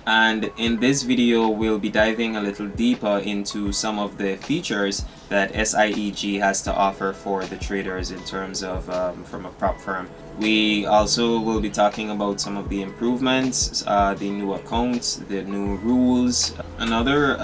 and in this video we'll be diving a little deeper into some of the features that SiEG has to offer for the traders in terms of from a prop firm. We also will be talking about some of the improvements, the new accounts, the new rules. Another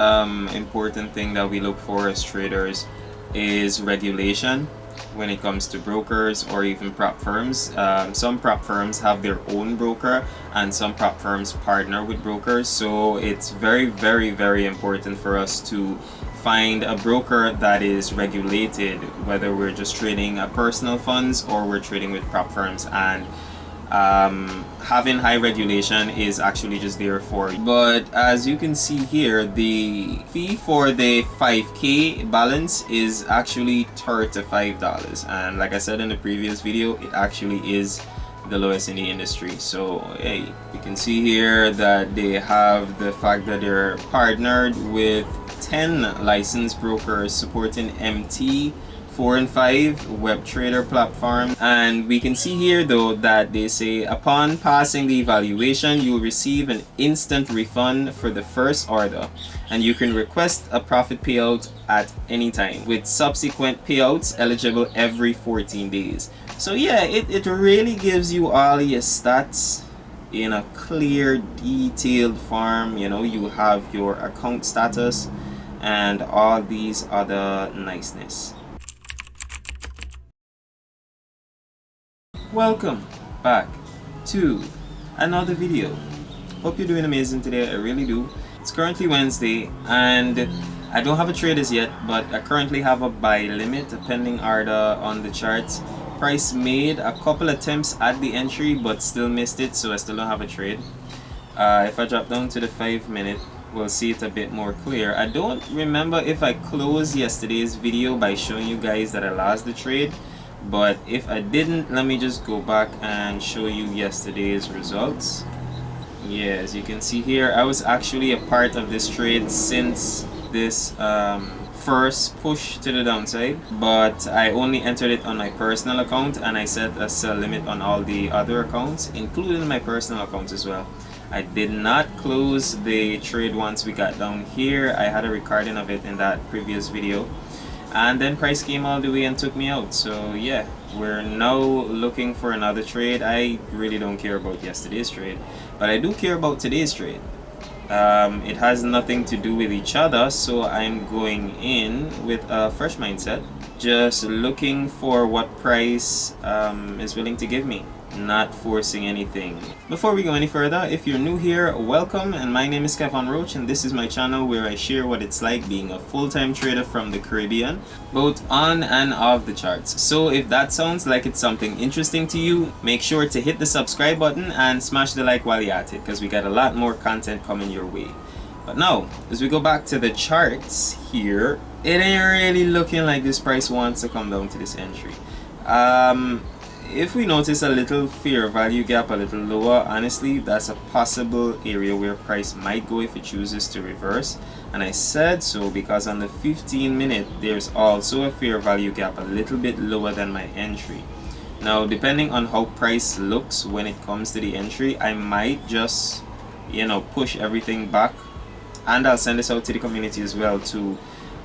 important thing that we look for as traders is regulation when it comes to brokers or even prop firms. Some prop firms have their own broker and some prop firms partner with brokers, so it's very important for us to find a broker that is regulated, whether we're just trading personal funds or we're trading with prop firms. And having high regulation is actually just there for you. But as you can see here, the fee for the 5k balance is actually $35, and like I said in the previous video, it actually is the lowest in the industry. So hey, you can see here that they have the fact that they're partnered with 10 licensed brokers supporting MT 4 and 5 web trader platform. And we can see here though that they say upon passing the evaluation you'll receive an instant refund for the first order, and you can request a profit payout at any time, with subsequent payouts eligible every 14 days. So yeah, it really gives you all your stats in a clear, detailed form. You know, you have your account status and all these other niceness. Welcome back to another video. Hope you're doing amazing today. I really do. It's currently Wednesday and I don't have a trade as yet, but I currently have a buy limit, a pending order on the charts. Price made a couple attempts at the entry but still missed it, so I still don't have a trade. If I drop down to the 5 minute, we'll see it a bit more clear. I don't remember if I closed yesterday's video by showing you guys that I lost the trade, but if I didn't, let me just go back and show you yesterday's results. Yeah, as you can see here, I was actually a part of this trade since this first push to the downside, but I only entered it on my personal account and I set a sell limit on all the other accounts, including my personal accounts as well. I did not close the trade once we got down here. I had a recording of it in that previous video, and then price came all the way and took me out. So yeah, we're now looking for another trade. I really don't care about yesterday's trade, but I do care about today's trade. It has nothing to do with each other, so I'm going in with a fresh mindset, just looking for what price is willing to give me, not forcing anything. Before we go any further, if you're new here, welcome, and my name is Kevon Roach, and this is my channel where I share what it's like being a full-time trader from the Caribbean, both on and off the charts. So if that sounds like it's something interesting to you, make sure to hit the subscribe button and smash the like while you're at it, because we got a lot more content coming your way. But now, as we go back to the charts here, it ain't really looking like this price wants to come down to this entry. If we notice a little fair value gap a little lower, honestly that's a possible area where price might go if it chooses to reverse, and I said so because on the 15 minute there's also a fair value gap a little bit lower than my entry. Now depending on how price looks when it comes to the entry, I might just, you know, push everything back, and I'll send this out to the community as well to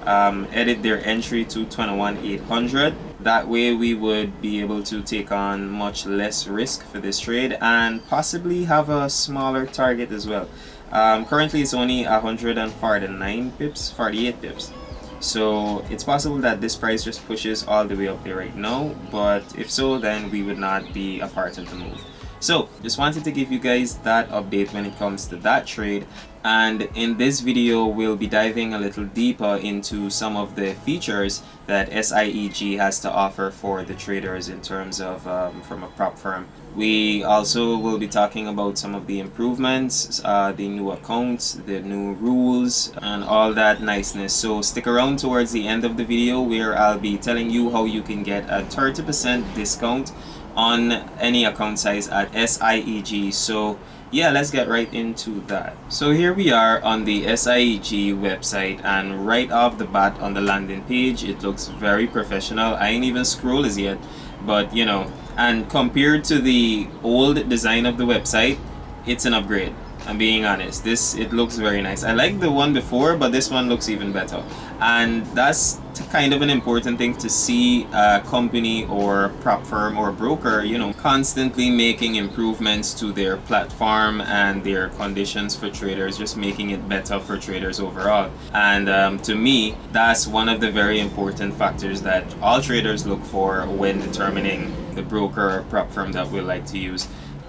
edit their entry to 21,800. That way we would be able to take on much less risk for this trade and possibly have a smaller target as well. Currently it's only 149 pips, 48 pips, so it's possible that this price just pushes all the way up there right now, but if so, then we would not be a part of the move. So just wanted to give you guys that update when it comes to that trade, and in this video we'll be diving a little deeper into some of the features that SiEG has to offer for the traders in terms of from a prop firm. We also will be talking about some of the improvements, the new accounts, the new rules, and all that niceness. So stick around towards the end of the video where I'll be telling you how you can get a 30% discount on any account size at SiEG. So yeah, let's get right into that. So here we are on the SiEG website, and right off the bat on the landing page it looks very professional. I ain't even scrolled as yet, but you know, and compared to the old design of the website, it's an upgrade. I'm being honest. It looks very nice. I like the one before, but this one looks even better. And that's kind of an important thing, to see a company or prop firm or broker, constantly making improvements to their platform and their conditions for traders, just making it better for traders overall. And to me, that's one of the very important factors that all traders look for when determining the broker or prop firm that we like to use.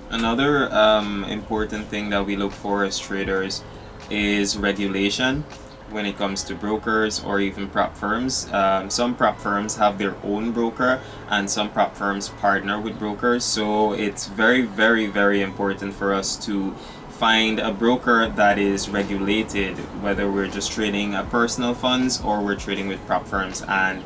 Another important thing that we look for as traders is regulation when it comes to brokers or even prop firms. Some prop firms have their own broker and some prop firms partner with brokers. So it's very, very, very important for us to find a broker that is regulated, whether we're just trading personal funds or we're trading with prop firms. And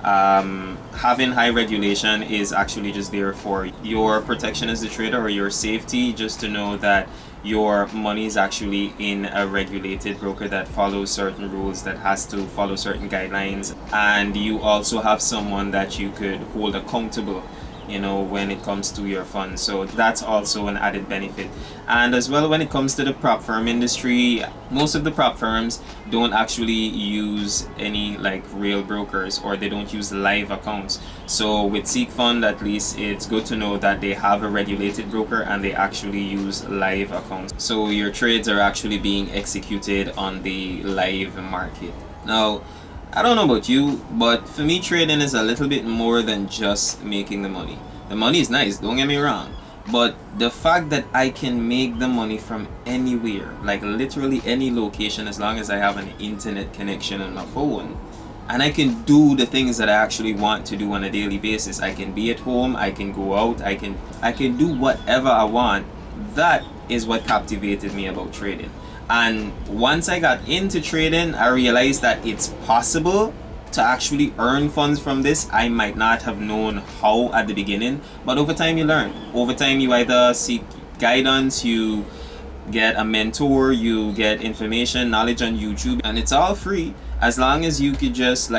having high regulation is actually just there for your protection as a trader, or your safety, just to know that your money is actually in a regulated broker that follows certain rules, that has to follow certain guidelines, and you also have someone that you could hold accountable, when it comes to your funds. So that's also an added benefit. And as well, when it comes to the prop firm industry, most of the prop firms don't actually use any real brokers, or they don't use live accounts. So with SiegFund, at least, it's good to know that they have a regulated broker and they actually use live accounts. So your trades are actually being executed on the live market. Now, I don't know about you, but for me, trading is a little bit more than just making the money. The money is nice, don't get me wrong, but the fact that I can make the money from anywhere, literally any location, as long as I have an internet connection on my phone, and I can do the things that I actually want to do on a daily basis. I can be at home, I can go out, I can do whatever I want. That is what captivated me about trading. And once I got into trading, I realized that it's possible to actually earn funds from this. I might not have known how at the beginning, but over time you learn. Over time you either seek guidance, you get a mentor, you get information, knowledge on YouTube, and it's all free as long as you could just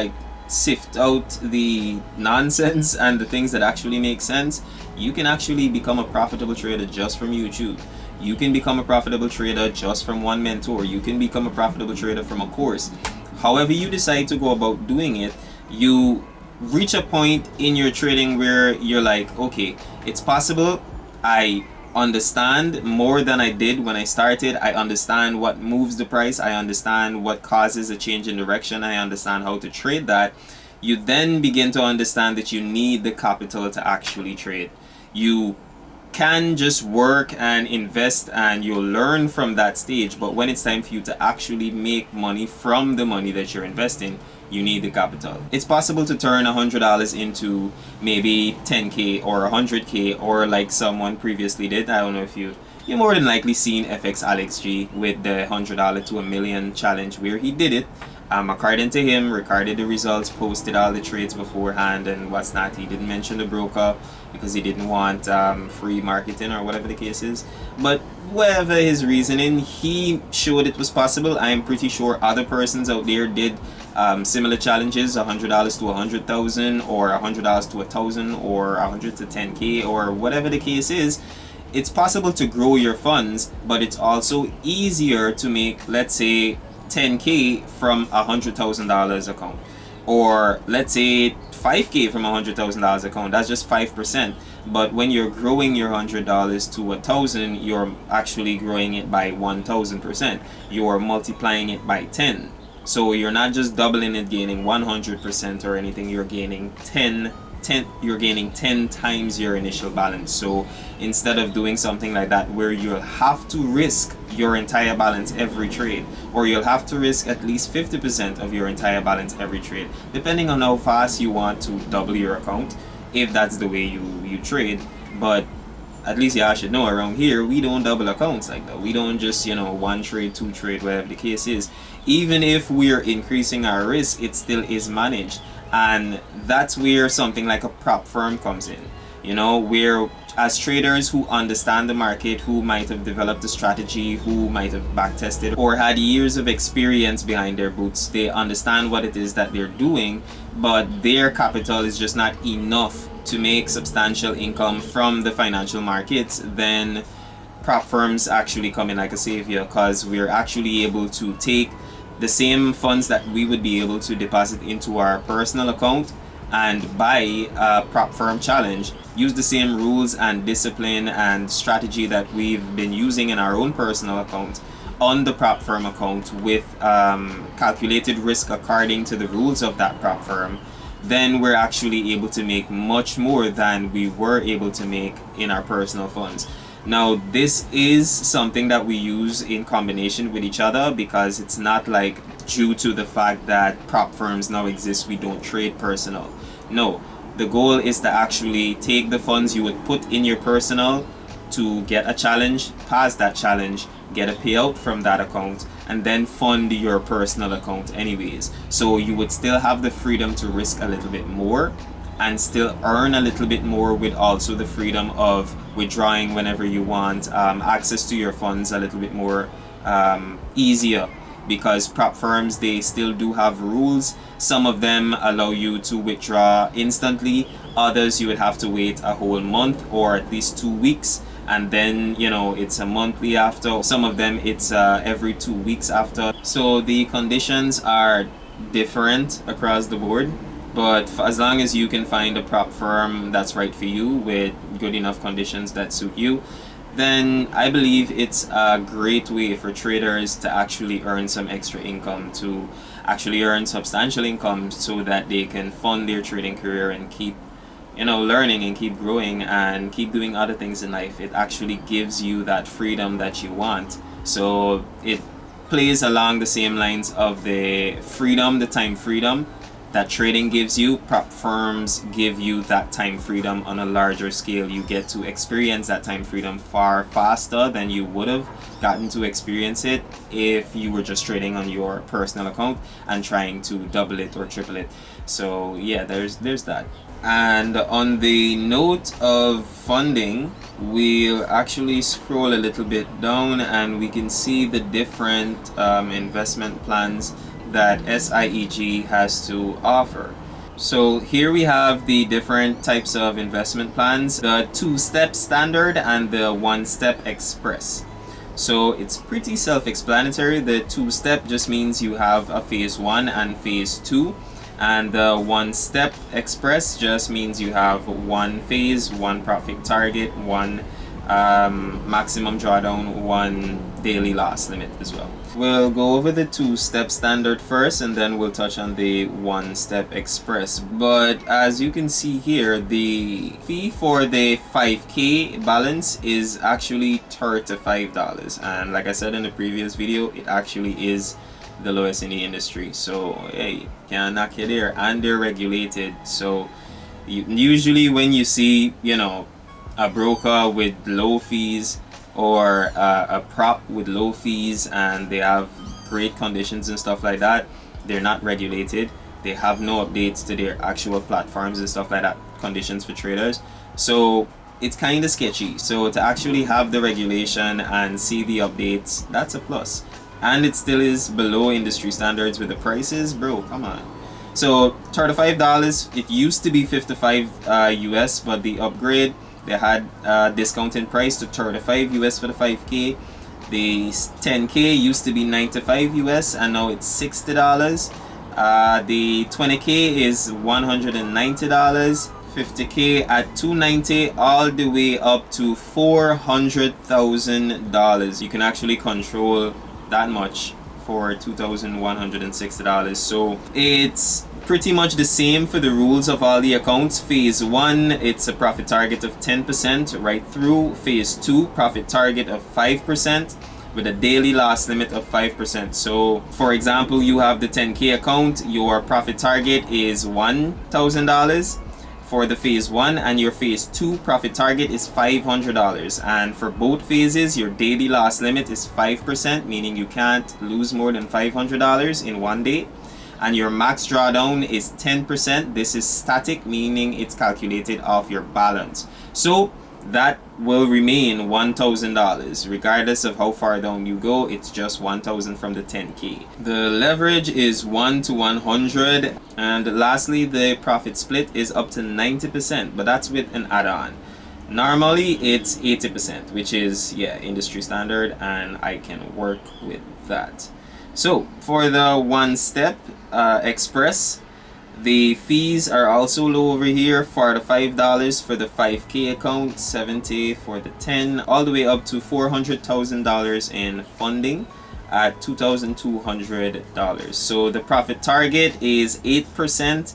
sift out the nonsense and the things that actually make sense. You can actually become a profitable trader just from YouTube. You can become a profitable trader just from one mentor. You can become a profitable trader from a course. However you decide to go about doing it, you reach a point in your trading where you're like, okay, it's possible. I understand more than I did when I started. I understand what moves the price. I understand what causes a change in direction. I understand how to trade that. You then begin to understand that you need the capital to actually trade. You can just work and invest and you'll learn from that stage, but when it's time for you to actually make money from the money that you're investing, you need the capital. It's possible to turn $100 into maybe 10K or 100K, or like someone previously did. I don't know if you more than likely seen FX Alex G with the $100 to $1 million challenge, where he did it. According to him, recorded the results, posted all the trades beforehand and what's not. He didn't mention the broker because he didn't want free marketing or whatever the case is. But whatever his reasoning, he showed it was possible. I'm pretty sure other persons out there did similar challenges, $100 to 100,000 or $100 to 1,000 or 100 to 10K or whatever the case is. It's possible to grow your funds, but it's also easier to make, let's say, 10K from $100,000 account, or let's say 5K from $100,000 account. That's just 5%. But when you're growing your $100 to 1,000, you're actually growing it by 1,000%. You're multiplying it by 10. So you're not just doubling it, gaining 100% or anything. You're gaining 10 times your initial balance. So instead of doing something like that where you'll have to risk your entire balance every trade, or you'll have to risk at least 50% of your entire balance every trade, depending on how fast you want to double your account, if that's the way you trade. But at least y'all should know, around here we don't double accounts like that. We don't just one trade, two trade, whatever the case is. Even if we're increasing our risk, it still is managed. And that's where something like a prop firm comes in, where as traders who understand the market, who might have developed a strategy, who might have backtested or had years of experience behind their boots, they understand what it is that they're doing, but their capital is just not enough to make substantial income from the financial markets. Then prop firms actually come in like a savior, because we're actually able to take the same funds that we would be able to deposit into our personal account and buy a prop firm challenge, use the same rules and discipline and strategy that we've been using in our own personal account on the prop firm account with calculated risk according to the rules of that prop firm. Then we're actually able to make much more than we were able to make in our personal funds. Now, this is something that we use in combination with each other, because it's not like due to the fact that prop firms now exist, we don't trade personal. No, the goal is to actually take the funds you would put in your personal to get a challenge, pass that challenge, get a payout from that account, and then fund your personal account anyways. So you would still have the freedom to risk a little bit more and still earn a little bit more, with also the freedom of withdrawing whenever you want, access to your funds a little bit more easier, because prop firms, they still do have rules. Some of them allow you to withdraw instantly, others you would have to wait a whole month or at least 2 weeks, and then it's a monthly after. Some of them it's every 2 weeks after. So the conditions are different across the board, but as long as you can find a prop firm that's right for you with good enough conditions that suit you, then I believe it's a great way for traders to actually earn some extra income, to actually earn substantial income, so that they can fund their trading career and keep learning and keep growing and keep doing other things in life. It actually gives you that freedom that you want. So it plays along the same lines of the freedom, the time freedom that trading gives you. Prop firms give you that time freedom on a larger scale. You get to experience that time freedom far faster than you would have gotten to experience it if you were just trading on your personal account and trying to double it or triple it. So yeah, there's that. And on the note of funding, we'll actually scroll a little bit down and we can see the different investment plans that SIEG has to offer. So here we have the different types of investment plans: the 2-step standard and the 1-step express. So it's pretty self-explanatory. The 2-step just means you have a phase 1 and phase 2, and the 1-step express just means you have one phase, one profit target, one maximum drawdown, one daily loss limit as well. We'll go over the 2-step standard first, and then we'll touch on the 1-step express. But as you can see here, the fee for the 5K balance is actually $35, and like I said in the previous video, it actually is the lowest in the industry. So hey, can't knock you there, and they're regulated. So usually when you see a broker with low fees, or a prop with low fees, and they have great conditions and stuff like that, they're not regulated. They have no updates to their actual platforms and stuff like that, conditions for traders. So it's kind of sketchy. So to actually have the regulation and see the updates, that's a plus. And it still is below industry standards with the prices, bro, come on. So $35, it used to be 55 US, but the upgrade, they had a discounted price to 35 US for the 5K. The 10K used to be 95 US, and now it's $60. The 20K is $190. 50K at $290, all the way up to $400,000. You can actually control that much for $2,160. So it's pretty much the same for the rules of all the accounts. Phase 1, it's a profit target of 10% right through. Phase 2, profit target of 5% with a daily loss limit of 5%. So for example, you have the 10K account, your profit target is $1,000 for the phase 1, and your phase 2 profit target is $500. And for both phases, your daily loss limit is 5%, meaning you can't lose more than $500 in one day. And your max drawdown is 10%. This is static, meaning it's calculated off your balance. So that will remain $1,000 regardless of how far down you go. It's just $1,000 from the 10K. The leverage is 1 to 100, and lastly the profit split is up to 90%, but that's with an add-on. Normally it's 80%, which is, yeah, industry standard, and I can work with that. So for the one step express, the fees are also low over here. $45 for the 5K account, 70 for the 10, all the way up to $400,000 in funding at $2,200. So the profit target is 8%,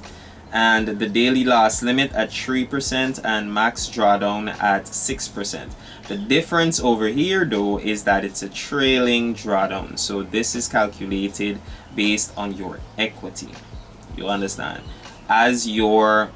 and the daily loss limit at 3%, and max drawdown at 6%. The difference over here though is that it's a trailing drawdown. So this is calculated based on your equity. You'll understand. As your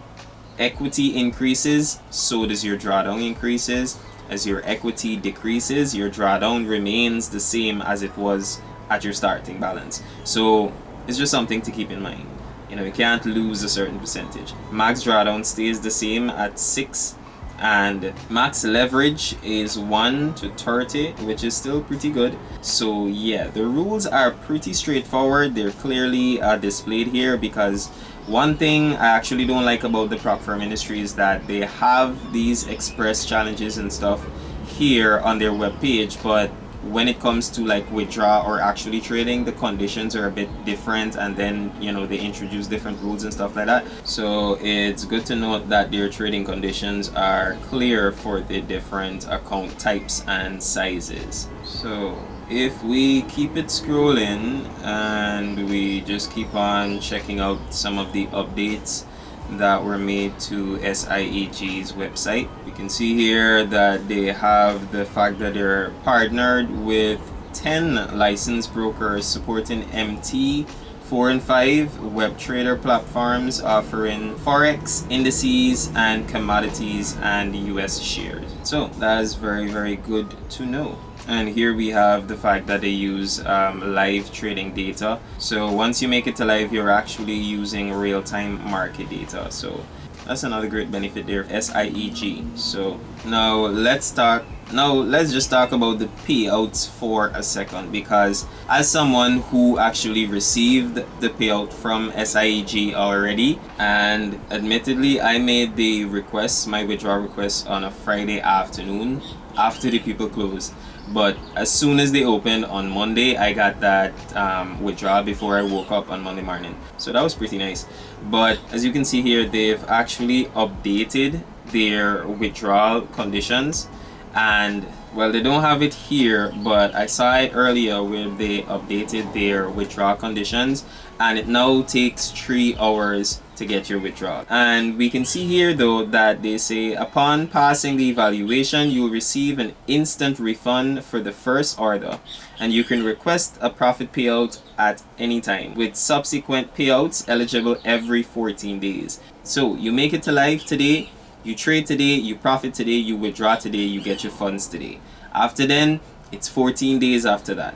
equity increases, so does your drawdown increases. As your equity decreases, your drawdown remains the same as it was at your starting balance. So it's just something to keep in mind. You know, you can't lose a certain percentage. Max drawdown stays the same at 6, and max leverage is 1 to 30, which is still pretty good. So yeah, the rules are pretty straightforward. They're clearly displayed here, because one thing I actually don't like about the prop firm industry is that they have these express challenges and stuff here on their webpage, but when it comes to like withdraw or actually trading, the conditions are a bit different, and then, you know, they introduce different rules and stuff like that. So it's good to note that their trading conditions are clear for the different account types and sizes. So if we keep it scrolling and we just keep on checking out some of the updates that were made to SIEG's website, you can see here that they have the fact that they're partnered with 10 licensed brokers supporting MT 4 and 5 web trader platforms offering forex, indices, and commodities and US shares. So that is very, very good to know. And here we have the fact that they use live trading data. So once you make it to live, you're actually using real-time market data. So that's another great benefit there of SIEG. So now let's just talk about the payouts for a second, because as someone who actually received the payout from SIEG already, and admittedly I made the request, my withdrawal request, on a Friday afternoon after the people closed. But as soon as they opened on Monday, I got that withdrawal before I woke up on Monday morning. So that was pretty nice. But as you can see here, they've actually updated their withdrawal conditions. And well, they don't have it here, but I saw it earlier where they updated their withdrawal conditions, and it now takes 3 hours to get your withdrawal. And we can see here though that they say upon passing the evaluation, you will receive an instant refund for the first order, and you can request a profit payout at any time, with subsequent payouts eligible every 14 days. So you make it to live today, you trade today, you profit today, you withdraw today, you get your funds today. After then, it's 14 days after that.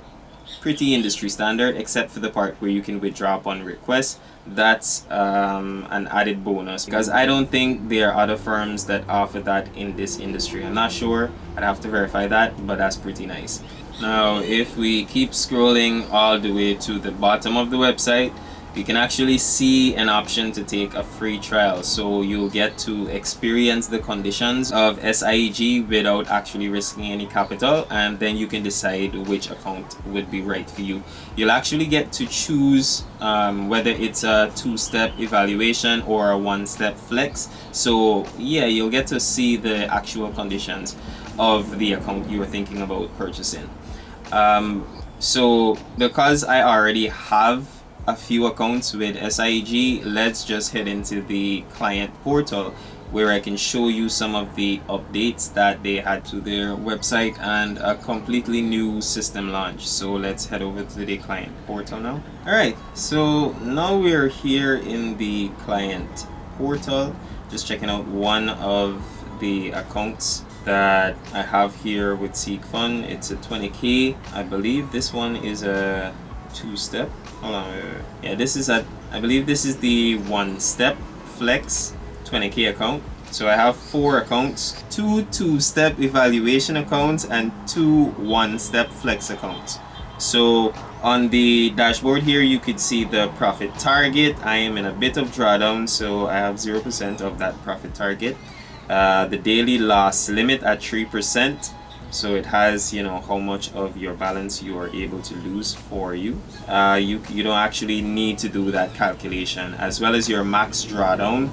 Pretty industry standard, except for the part where you can withdraw upon request. That's an added bonus, because I don't think there are other firms that offer that in this industry. I'm not sure, I'd have to verify that, but that's pretty nice. Now if we keep scrolling all the way to the bottom of the website, you can actually see an option to take a free trial. So you'll get to experience the conditions of SIEG without actually risking any capital, and then you can decide which account would be right for you. You'll actually get to choose whether it's a 2-step evaluation or a 1-step flex. So yeah, you'll get to see the actual conditions of the account you were thinking about purchasing. So because I already have a few accounts with SIEG, let's just head into the client portal, where I can show you some of the updates that they had to their website and a completely new system launch. So let's head over to the client portal now. Alright, so now we're here in the client portal, just checking out one of the accounts that I have here with SiegFund. It's a 20K. I believe this one is a 2-step. Hold on, yeah, this is I believe this is the 1-step flex 20K account. So I have 4 accounts, 2 2-step evaluation accounts and 2 1-step flex accounts. So on the dashboard here, you could see the profit target. I am in a bit of drawdown, so I have 0% of that profit target. the daily loss limit at 3%. So it has, you know, how much of your balance you are able to lose for you. You don't actually need to do that calculation, as well as your max drawdown.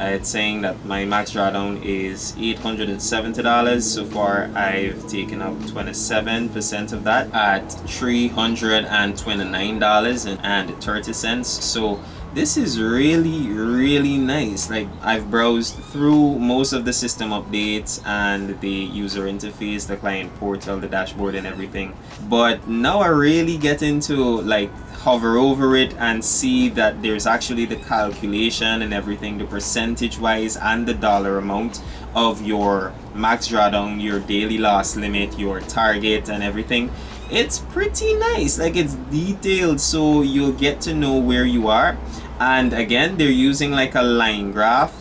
It's saying that my max drawdown is $870. So far, I've taken up 27% of that at $329.30. So this is really nice. Like, I've browsed through most of the system updates and the user interface, the client portal, the dashboard and everything, but now I really get into like hover over it and see that there's actually the calculation and everything, the percentage wise and the dollar amount of your max drawdown, your daily loss limit, your target and everything. It's pretty nice. Like, it's detailed, so you'll get to know where you are. And again, they're using like a line graph.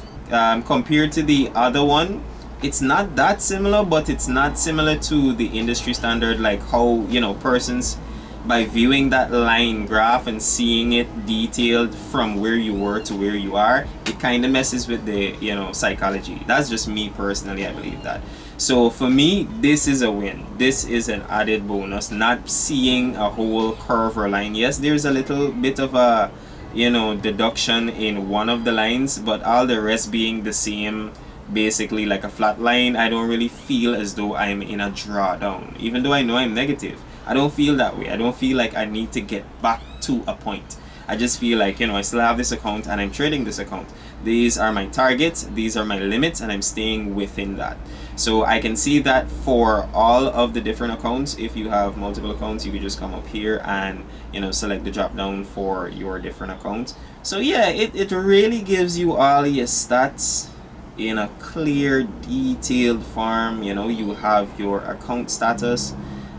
Compared to the other one, it's not that similar, but it's not similar to the industry standard, like how, you know, persons, by viewing that line graph and seeing it detailed from where you were to where you are, it kind of messes with the, you know, psychology. That's just me personally, I believe that. So for me, this is a win. This is an added bonus, not seeing a whole curve or line. Yes, there's a little bit of a, you know, deduction in one of the lines, but all the rest being the same, basically like a flat line. I don't really feel as though I'm in a drawdown, even though I know I'm negative. I don't feel that way. I don't feel like I need to get back to a point. I just feel like, you know, I still have this account and I'm trading this account. These are my targets, these are my limits, and I'm staying within that. So I can see that for all of the different accounts. If you have multiple accounts, you could just come up here and, you know, select the drop down for your different accounts. So yeah, it really gives you all your stats in a clear, detailed form. You know, you have your account status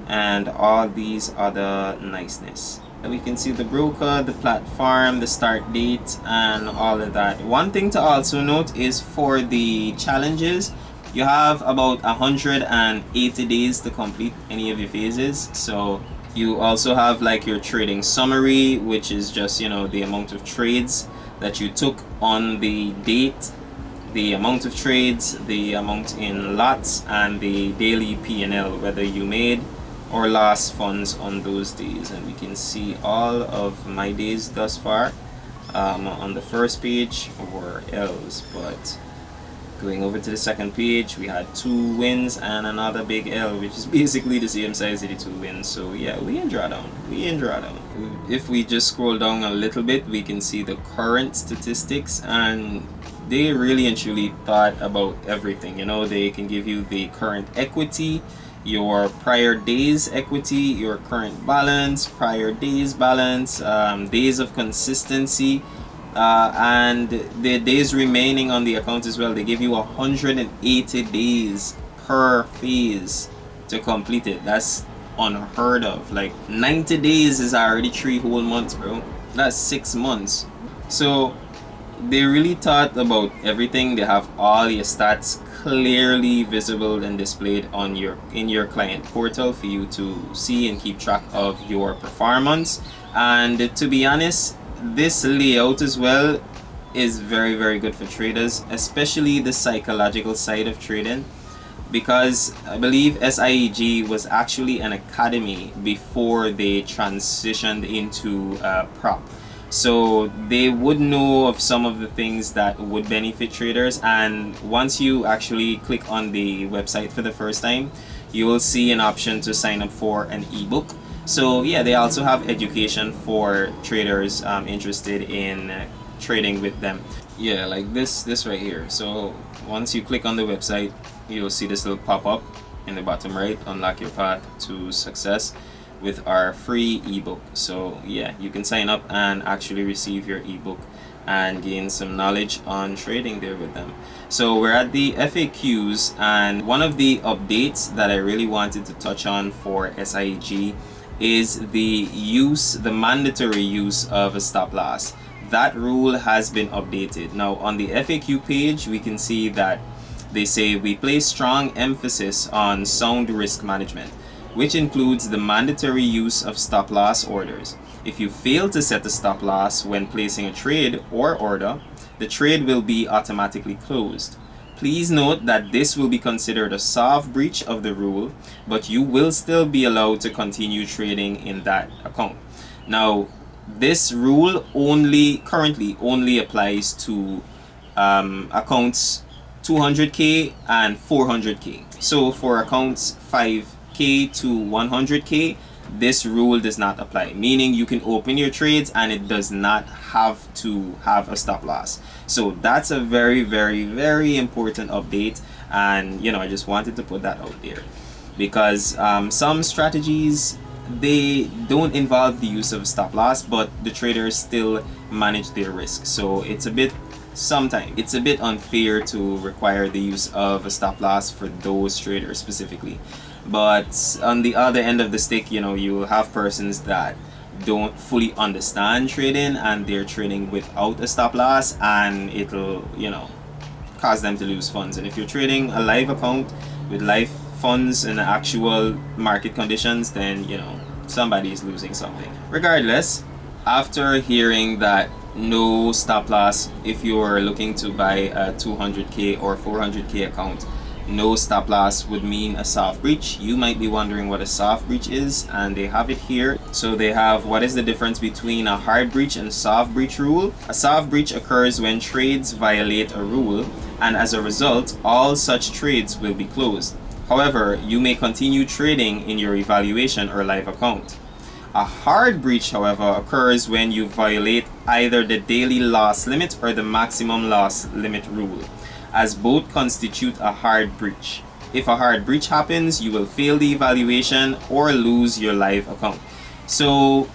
and all these other niceness. We can see the broker, the platform, the start date, and all of that. One thing to also note is for the challenges, you have about 180 days to complete any of your phases. So you also have like your trading summary, which is just, you know, the amount of trades that you took on the date, the amount of trades, the amount in lots, and the daily P&L, whether you made or lost funds on those days. And we can see all of my days thus far. On the first page were L's, but going over to the second page, we had 2 wins and another big L, which is basically the same size as the 2 wins. So yeah, we in drawdown. If we just scroll down a little bit, we can see the current statistics, and they really and truly thought about everything. You know, they can give you the current equity, your prior days equity, your current balance, prior days balance, days of consistency, and the days remaining on the account as well. They give you 180 days per phase to complete it. That's unheard of. Like, 90 days is already 3 whole months, bro. That's 6 months. So they really thought about everything. They have all your stats clearly visible and displayed on in your client portal for you to see and keep track of your performance. And to be honest, this layout as well is very good for traders, especially the psychological side of trading, because I believe SIEG was actually an academy before they transitioned into prop. So they would know of some of the things that would benefit traders, and once you actually click on the website for the first time, you will see an option to sign up for an ebook. So yeah, they also have education for traders interested in trading with them. Yeah, like this right here. So once you click on the website, you'll see this little pop-up in the bottom right, unlock your path to success with our free ebook. So yeah, you can sign up and actually receive your ebook and gain some knowledge on trading there with them. So we're at the FAQs, and one of the updates that I really wanted to touch on for SIEG is the mandatory use of a stop loss. That rule has been updated. Now on the FAQ page, we can see that they say we place strong emphasis on sound risk management, which includes the mandatory use of stop loss orders. If you fail to set a stop loss when placing a trade or order, the trade will be automatically closed. Please note that this will be considered a soft breach of the rule, but you will still be allowed to continue trading in that account. Now, this rule currently only applies to accounts 200k and 400k. So for accounts 5k to 100k, this rule does not apply, meaning you can open your trades and it does not have to have a stop loss. So that's a very, very, very important update, and I just wanted to put that out there because some strategies, they don't involve the use of stop loss, but the traders still manage their risk. So sometimes it's a bit unfair to require the use of a stop loss for those traders specifically. But on the other end of the stick, you have persons that don't fully understand trading and they're trading without a stop loss, and it'll cause them to lose funds. And if you're trading a live account with live funds in actual market conditions, then somebody is losing something. Regardless, after hearing that no stop loss if you're looking to buy a 200k or 400k account, no stop loss would mean a soft breach. You might be wondering what a soft breach is, and they have it here. So they have what is the difference between a hard breach and soft breach rule. A soft breach occurs when trades violate a rule, and as a result, all such trades will be closed. However, you may continue trading in your evaluation or live account. A hard breach, however, occurs when you violate either the daily loss limit or the maximum loss limit rule, as both constitute a hard breach. If a hard breach happens, you will fail the evaluation or lose your live account. So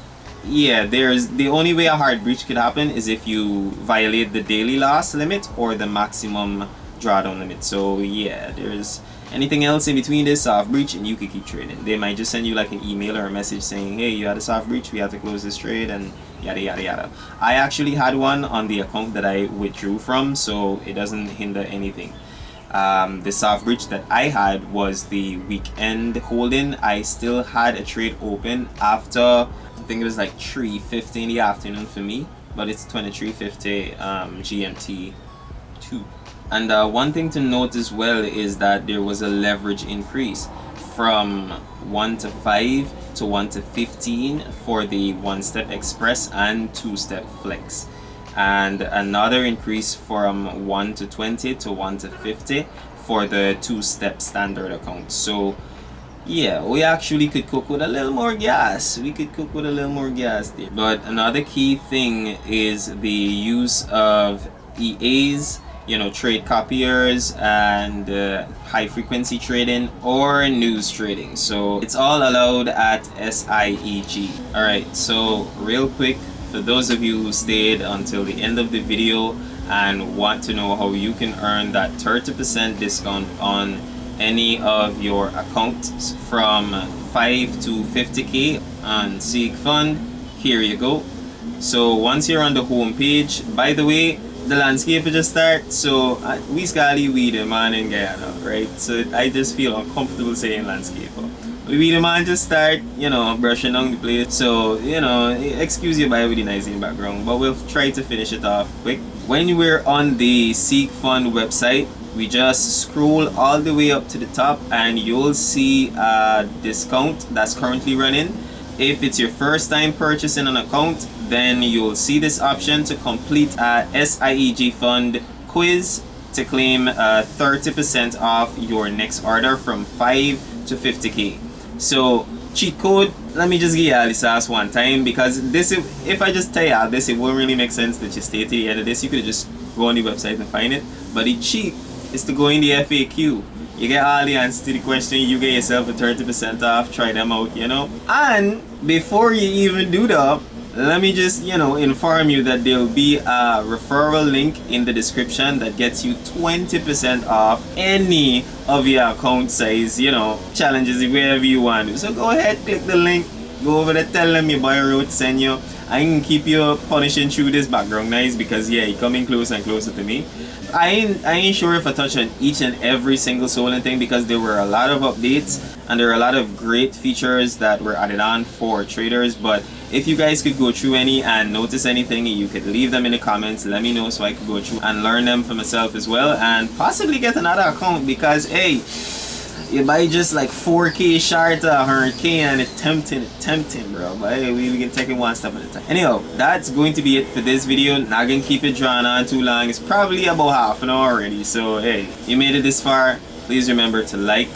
yeah, the only way a hard breach could happen is if you violate the daily loss limit or the maximum drawdown limit. So yeah, there's anything else in between this soft breach and you could keep trading. They might just send you like an email or a message saying, hey, you had a soft breach, we have to close this trade, and yada yada yada. I actually had one on the account that I withdrew from, so it doesn't hinder anything. The soft breach that I had was the weekend holding. I still had a trade open after, I think it was like 3:50 in the afternoon for me, but it's 23:50 GMT 2. And one thing to note as well is that there was a leverage increase from 1 to 5 to 1 to 15 for the one-step express and two-step flex, and another increase from 1 to 20 to 1 to 50 for the two-step standard account. So yeah, we actually could cook with a little more gas. We could cook with a little more gas there. But another key thing is the use of EAs, trade copiers, and high frequency trading or news trading. So it's all allowed at SIEG. Alright, so real quick, for those of you who stayed until the end of the video and want to know how you can earn that 30% discount on any of your accounts from 5 to 50k on SiegFund, here you go. So once you're on the home page, by the way, the landscape just start, so we scally weed a man in Guyana, right? So I just feel uncomfortable saying landscape. We the man just start, brushing on the place. So, excuse you by with the noise in the background, but we'll try to finish it off quick. When we're on the SiegFund website, we just scroll all the way up to the top and you'll see a discount that's currently running. If it's your first time purchasing an account, then you'll see this option to complete a SIEG fund quiz to claim 30% off your next order from 5 to 50k. So cheat code, let me just give you all this ass one time, because this, if I just tell you all this, it won't really make sense that you stay to the end of this. You could just go on the website and find it, but the cheat is to go in the FAQ. You get all the answers to the question, you get yourself a 30% off, try them out, And before you even do that, let me just, inform you that there will be a referral link in the description that gets you 20% off any of your account size, challenges, wherever you want to. So go ahead, click the link, go over there, tell them your boy Roach send you. I can keep you punishing through this background noise because yeah, you're coming closer and closer to me. I ain't sure if I touch on each and every single solar thing because there were a lot of updates and there are a lot of great features that were added on for traders, but If you guys could go through any and notice anything, you could leave them in the comments. Let me know so I could go through and learn them for myself as well, and possibly get another account, because hey, you buy just like 4K short of 100K and it's tempting, bro. But hey, we can take it one step at a time. Anyhow, that's going to be it for this video. Not gonna keep it drawn on too long. It's probably about half an hour already. So hey, you made it this far. Please remember to like,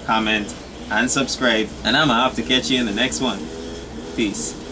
comment, and subscribe. And I'm gonna have to catch you in the next one. Peace.